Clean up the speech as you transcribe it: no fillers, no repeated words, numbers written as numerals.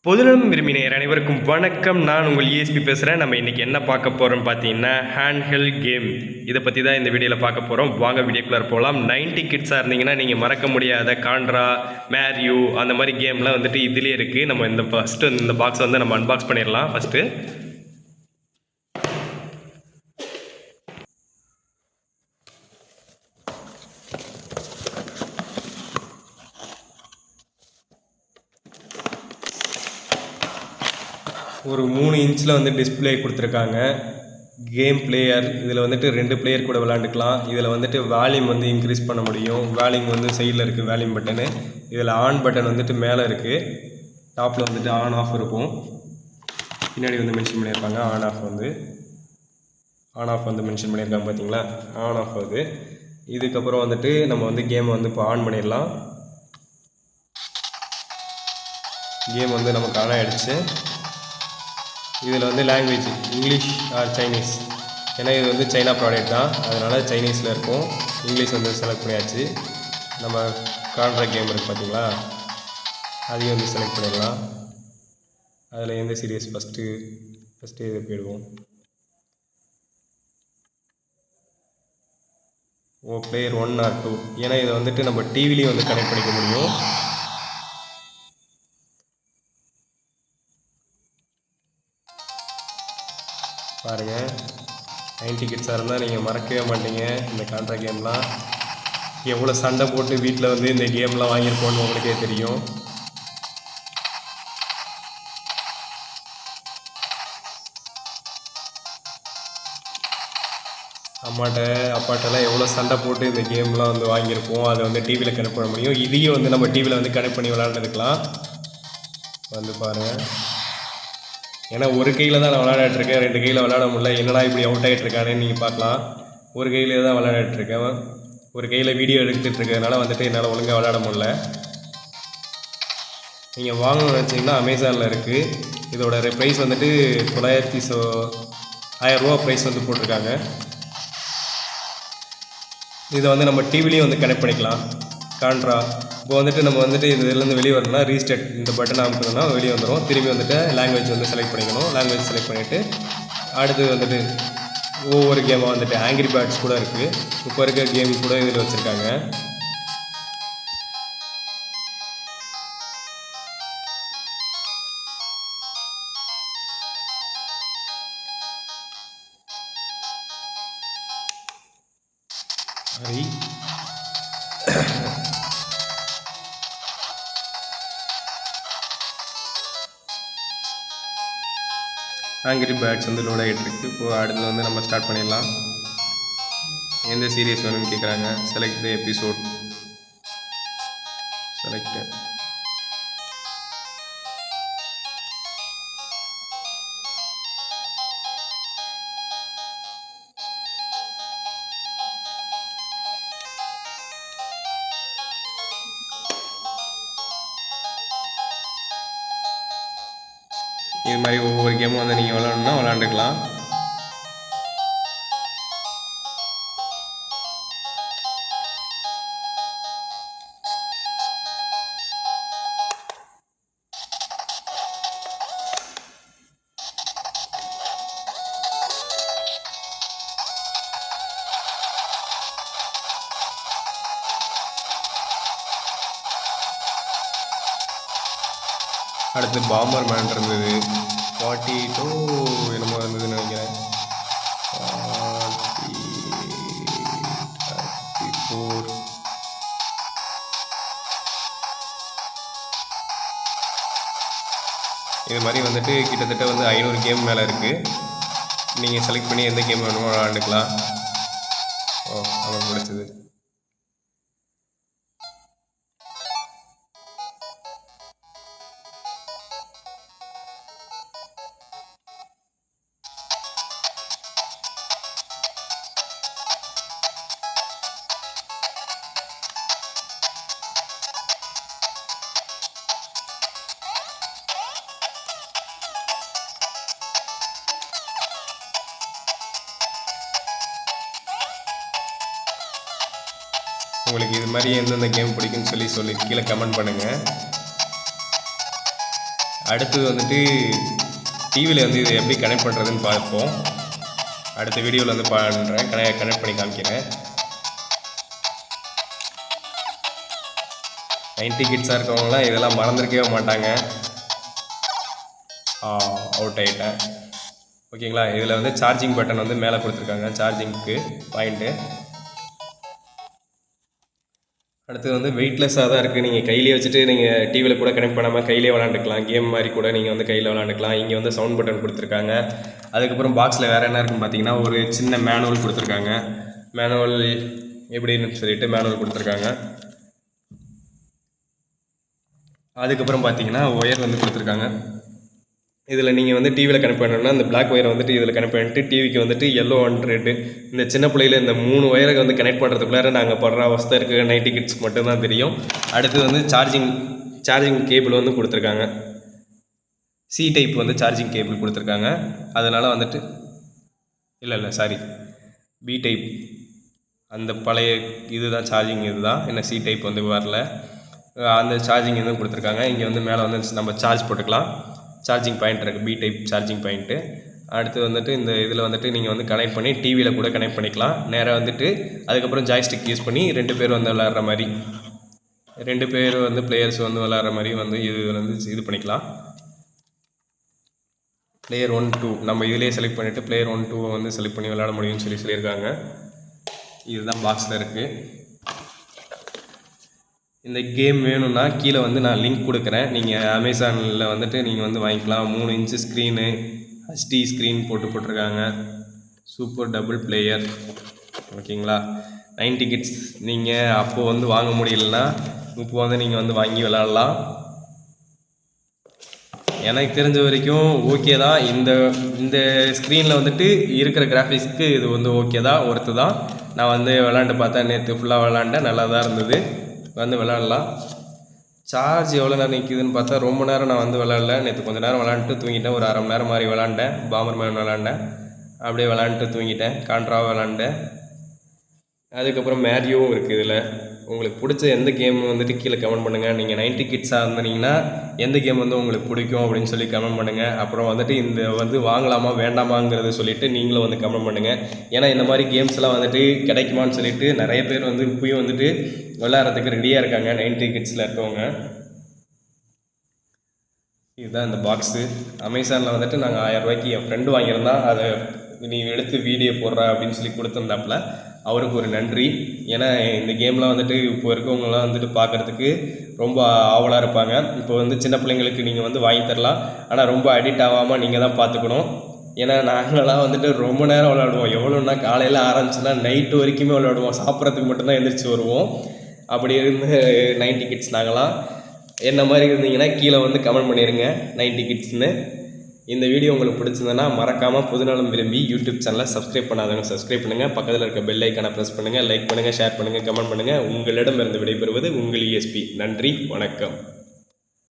பொதுநலம் விரும்பினர் அனைவருக்கும் வணக்கம். நான் உங்கள் ESP பேசுகிறேன். நம்ம இன்றைக்கி என்ன பார்க்க போகிறோம்னு பார்த்தீங்கன்னா ஹேண்ட்ஹெல்ட் கேம். இதை பற்றி தான் இந்த வீடியோவில் பார்க்க போகிறோம். வாங்க வீடியோக்குள்ளே போகலாம். 90 கிட்ஸாக இருந்தீங்கன்னா நீங்கள் மறக்க முடியாத காண்ட்ரா, மேரியோ அந்த மாதிரி கேம்லாம் வந்துட்டு இதுலேயே இருக்குது. நம்ம இந்த பாக்ஸை வந்து நம்ம அன்பாக்ஸ் பண்ணிடலாம். ஃபஸ்ட்டு ஒரு 3 இன்ச்சில் வந்து டிஸ்பிளே கொடுத்துருக்காங்க. கேம் பிளேயர் இதில் வந்துட்டு 2 பிளேயர் கூட விளாண்டுக்கலாம். இதில் வந்துட்டு வால்யூம் வந்து இன்க்ரீஸ் பண்ண முடியும். வால்யூம் வந்து சைடில் இருக்குது வால்யூம் பட்டனு. இதில் ஆன் பட்டன் வந்துட்டு மேலே இருக்குது. டாப்பில் வந்துட்டு ஆன் ஆஃப் இருக்கும். பின்னாடி வந்து மென்ஷன் பண்ணியிருப்பாங்க ஆன் ஆஃப் வந்து மென்ஷன் பண்ணியிருக்காங்க. பார்த்தீங்களா, ஆன் ஆஃப் ஆகுது. இதுக்கப்புறம் வந்துட்டு நம்ம வந்து கேமை வந்து இப்போ ஆன் பண்ணிடலாம். கேம் வந்து நமக்கு ஆன் ஆகிடுச்சு. இதில் வந்து லாங்குவேஜ் இங்கிலீஷ் ஆர் சைனீஸ், ஏன்னா இது வந்து சைனா ப்ராடக்ட் தான், அதனால் சைனீஸில் இருக்கும். இங்கிலீஷ் வந்து செலக்ட் பண்ணியாச்சு. நம்ம காண்ட்ரா கேம் இருக்குது பார்த்தீங்களா, அதையும் வந்து செலக்ட் பண்ணிடலாம். அதில் எந்த சீரியஸ் ஃபஸ்ட்டு இது போயிடுவோம். பிளேயர் 1 ஆர் 2, ஏன்னா இதை வந்துட்டு நம்ம டிவிலையும் வந்து கனெக்ட் பண்ணிக்க முடியும். பாருங்கள், 90 கிட்ஸாக இருந்தால் நீங்கள் மறக்கவே மாட்டீங்க. இந்த காண்ட்ரா கேம்லாம் எவ்வளோ சண்டை போட்டு வீட்டில் வந்து இந்த கேம்லாம் வாங்கியிருப்போன்னு உங்களுக்கே தெரியும். அப்பாட்டெல்லாம் எவ்வளோ சண்டை போட்டு இந்த கேம்லாம் வந்து வாங்கியிருப்போம். அதை வந்து டிவியில் கனெக்ட் பண்ண முடியும். இதையும் வந்து நம்ம டிவியில் வந்து கனெக்ட் பண்ணி விளாண்டுருக்கலாம். வந்து பாருங்கள், ஏன்னா ஒரு கையில் தான் நான் விளையாடிட்டுருக்கேன், 2 கையில் விளையாட முடியல. என்னடா இப்படி அவுட் ஆகிட்டுருக்கானேன்னு நீங்கள் பார்க்கலாம். ஒரு கையில் தான் விளையாடிட்டுருக்கேன். ஒரு கையில் வீடியோ எடுத்துகிட்ருக்கறதுனால வந்துட்டு என்னால் ஒழுங்காக விளையாட முடியல. நீங்கள் வாங்கணும்னு நினச்சிங்கன்னா அமேசானில் இருக்குது. இதோட ப்ரைஸ் வந்துட்டு 1000 ரூபா ப்ரைஸ் வந்து போட்டிருக்காங்க. இதை வந்து நம்ம டிவிலையும் வந்து கனெக்ட் பண்ணிக்கலாம். காண்ட்ரா இப்போ வந்துட்டு நம்ம வந்துட்டு இதுலேருந்து வெளியே வரணும்னா ரீஸ்டார்ட் இந்த பட்டன் அமுக்கணும்னா வெளியே வந்துடும். திரும்பி வந்துட்டு லாங்குவேஜ் வந்து செலக்ட் பண்ணிக்கணும். லாங்குவேஜ் செலக்ட் பண்ணிவிட்டு அடுத்து வந்துட்டு ஒவ்வொரு கேமாக வந்துட்டு ஆங்கிரி பேர்ட்ஸ் கூட இருக்குது. இப்போ இருக்க கேம் கூட இதில் வச்சுருக்காங்க. சரி, ஆங்கிரி பேர்ட்ஸ் வந்து லோட் ஆகிட்டு இருக்குது. இப்போது அடுத்து வந்து நம்ம ஸ்டார்ட் பண்ணிடலாம். எந்த சீரியஸ் வேணும்னு கேட்குறாங்க. Select the episode. செலக்ட். இது மாதிரி ஒவ்வொரு கேமும் வந்து நீங்கள் விளாட்ணுன்னா விளாண்டுக்கலாம். அடுத்து பாம்பர் மேன் இருந்தது. 42 என்னமோ இருந்ததுன்னு நினைக்கிறேன். 34. இது மாதிரி வந்துட்டு கிட்டத்தட்ட வந்து 500 கேம் மேலே இருக்குது. நீங்கள் செலக்ட் பண்ணி எந்த கேம் வேணுமோ விளாண்டுக்கலாம். நமக்கு பிடிச்சது. உங்களுக்கு இது மாதிரி எந்தெந்த கேம் பிடிக்குன்னு சொல்லி கீழே கமெண்ட் பண்ணுங்கள். அடுத்தது வந்துட்டு டிவியில் வந்து இது எப்படி கனெக்ட் பண்ணுறதுன்னு பார்ப்போம். அடுத்த வீடியோவில் வந்து பண்ணுறேன், கனெக்ட் பண்ணி காமிக்கிறேன். 90 கிட்ஸாக இருக்கவங்களாம் இதெல்லாம் மறந்துருக்கவே மாட்டாங்க. அவுட் ஆகிட்டேன். ஓகேங்களா, இதில் வந்து சார்ஜிங் பட்டன் வந்து மேலே கொடுத்துருக்காங்க, சார்ஜிங்க்கு பாயிண்ட்டு. அடுத்து வந்து வெயிட்லெஸ்ஸாக தான் இருக்குது. நீங்கள் கையிலே வச்சுட்டு நீங்கள் டிவியில் கூட கனெக்ட் பண்ணாமல் கையிலே விளாண்டுக்கலாம். கேம் மாதிரி கூட நீங்கள் வந்து கையில் விளாண்டுக்கலாம். இங்கே வந்து சவுண்ட் பட்டன் கொடுத்துருக்காங்க. அதுக்கப்புறம் பாக்ஸில் வேறு என்ன இருக்குன்னு பார்த்தீங்கன்னா ஒரு சின்ன மேனுவல் கொடுத்துருக்காங்க. மேனுவல் எப்படின்னு சொல்லிட்டு மேனுவல் கொடுத்துருக்காங்க. அதுக்கப்புறம் பார்த்தீங்கன்னா ஒயர் வந்து கொடுத்துருக்காங்க. இதில் நீங்கள் வந்து டிவியில் கனெக்ட் பண்ணணும்னா இந்த பிளாக் ஒயரை வந்துட்டு இதில் கனெக்ட் பண்ணிட்டு டிவிக்கு வந்துட்டு எல்லோ அண்ட் ரெட்டு, இந்த சின்ன பிள்ளையில் இந்த 3 ஒயரை வந்து கனெக்ட் பண்ணுறதுக்குள்ளார நாங்கள் படுற அவஸ்தை இருக்குது. 90 கிட்ஸ்க்கு மட்டும்தான் தெரியும். அடுத்து வந்து சார்ஜிங் கேபிள் வந்து கொடுத்துருக்காங்க. சி டைப் வந்து சார்ஜிங் கேபிள் கொடுத்துருக்காங்க. அதனால் வந்துட்டு இல்லை சாரி, பி டைப் அந்த பழைய இதுதான் சார்ஜிங், இதுதான் என்ன சி டைப் வந்து வரல. அந்த சார்ஜிங் வந்து கொடுத்துருக்காங்க. இங்கே வந்து மேலே வந்து நம்ம சார்ஜ் போட்டுக்கலாம். சார்ஜிங் பாயிண்ட் இருக்குது, பி டைப் சார்ஜிங் பாயிண்ட்டு. அடுத்து வந்துட்டு இந்த இதில் வந்துட்டு நீங்கள் வந்து கனெக்ட் பண்ணி டிவியில் கூட கனெக்ட் பண்ணிக்கலாம். நேராக வந்துட்டு அதுக்கப்புறம் ஜாய்ஸ்டிக் யூஸ் பண்ணி 2 பேர் வந்து விளாட்ற மாதிரி, 2 பேர் வந்து பிளேயர்ஸ் வந்து விளாட்ற மாதிரி வந்து இது வந்து இது பண்ணிக்கலாம். பிளேயர் 1, 2 நம்ம இதிலே செலக்ட் பண்ணிவிட்டு பிளேயர் 1, 2 வந்து செலக்ட் பண்ணி விளாட முடியும்னு சொல்லியிருக்காங்க. இதுதான் பாக்ஸில் இருக்குது. இந்த கேம் வேணும்னா கீழே வந்து நான் லிங்க் கொடுக்குறேன். நீங்கள் அமேசானில் வந்துட்டு நீங்கள் வந்து வாங்கிக்கலாம். 3 இன்ச்சு ஸ்க்ரீனு, HD ஸ்க்ரீன் போட்டிருக்காங்க. Super double player. ஓகேங்களா, 90 கிட்ஸ் நீங்கள் அப்போது வந்து வாங்க முடியலன்னா இப்போ வந்து நீங்கள் வந்து வாங்கி விளாட்லாம். எனக்கு தெரிஞ்ச வரைக்கும் ஓகே தான். இந்த ஸ்க்ரீனில் வந்துட்டு இருக்கிற கிராஃபிக்ஸ்க்கு இது வந்து ஓகே தான், ஒர்த்து தான். நான் வந்து விளாண்டு பார்த்தேன், நேற்று ஃபுல்லாக விளாண்டேன், நல்லா தான் இருந்தது. வந்து விளாட்லாம். சார்ஜ் எவ்வளோ நேரம் நிற்கிதுன்னு பார்த்தா ரொம்ப நேரம் நான் வந்து விளாட்ல. நேற்று கொஞ்சம் நேரம் விளாண்டுட்டு தூங்கிட்டேன். ஒரு 1/2 மணி நேரம் மாதிரி விளாண்டேன். பாமர் மேன் விளாண்டேன், அப்படியே விளாண்டுட்டு தூங்கிட்டேன். கான்ட்ராவாக விளாண்டேன். அதுக்கப்புறம் மேரியோவும் இருக்குது இதில். உங்களுக்கு பிடிச்ச எந்த கேம் வந்துட்டு கீழே கமெண்ட் பண்ணுங்கள். நீங்கள் 90 கிட்ஸாக இருந்தீங்கன்னா எந்த கேம் வந்து உங்களுக்கு பிடிக்கும் அப்படின்னு சொல்லி கமெண்ட் பண்ணுங்கள். அப்புறம் வந்துட்டு இந்த வந்து வாங்கலாமா வேண்டாமாங்கிறத சொல்லிவிட்டு நீங்களும் வந்து கமெண்ட் பண்ணுங்கள். ஏன்னா இந்த மாதிரி கேம்ஸ்லாம் வந்துட்டு கிடைக்குமான்னு சொல்லிட்டு நிறைய பேர் வந்து இப்போயும் வந்துட்டு விளையாடுறதுக்கு ரெடியாக இருக்காங்க 90 கிட்ஸில் இருக்கவங்க. இதுதான் இந்த பாக்ஸு. அமேசானில் வந்துட்டு நாங்கள் 1000 ரூபாய்க்கு என் ஃப்ரெண்டு வாங்கியிருந்தான். அதை நீ எடுத்து வீடியோ போடுற அப்படின்னு சொல்லி கொடுத்துருந்தாப்புல. அவருக்கு ஒரு நன்றி. ஏன்னா இந்த கேம்லாம் வந்துட்டு இப்போ இருக்கவங்களாம் வந்துட்டு பார்க்குறதுக்கு ரொம்ப ஆவலாக இருப்பாங்க. இப்போ வந்து சின்ன பிள்ளைங்களுக்கு நீங்கள் வந்து வாங்கி தரலாம், ஆனால் ரொம்ப அடிக்ட் ஆகாமல் நீங்கள் தான் பார்த்துக்கணும். ஏன்னா நாங்களாம் வந்துட்டு ரொம்ப நேரம் விளையாடுவோம். எவ்வளோன்னா காலையில் ஆரம்பிச்சுன்னா நைட்டு வரைக்குமே விளையாடுவோம். சாப்பிட்றதுக்கு மட்டும்தான் எழுந்திரிச்சு வருவோம். அப்படி இருந்து 90 கிட்ஸ் நாங்களாம். என்ன மாதிரி இருந்தீங்கன்னா கீழே வந்து கமெண்ட் பண்ணிடுங்க 90 கிட்ஸ்னு. இந்த வீடியோ உங்களுக்கு பிடிச்சிருந்ததுன்னா மறக்காமல் புதுநலம் விரும்பி யூடியூப் சேனலை சப்ஸ்கிரைப் பண்ணாதவங்க சப்ஸ்கிரைப் பண்ணுங்கள். பக்கத்தில் இருக்க பெல் ஐக்கானை ப்ரெஸ் பண்ணுங்கள். லைக் பண்ணுங்கள், ஷேர் பண்ணுங்கள், கமெண்ட் பண்ணுங்கள். உங்களிடமிருந்து விடைபெறுவது உங்கள் ESP. நன்றி, வணக்கம்.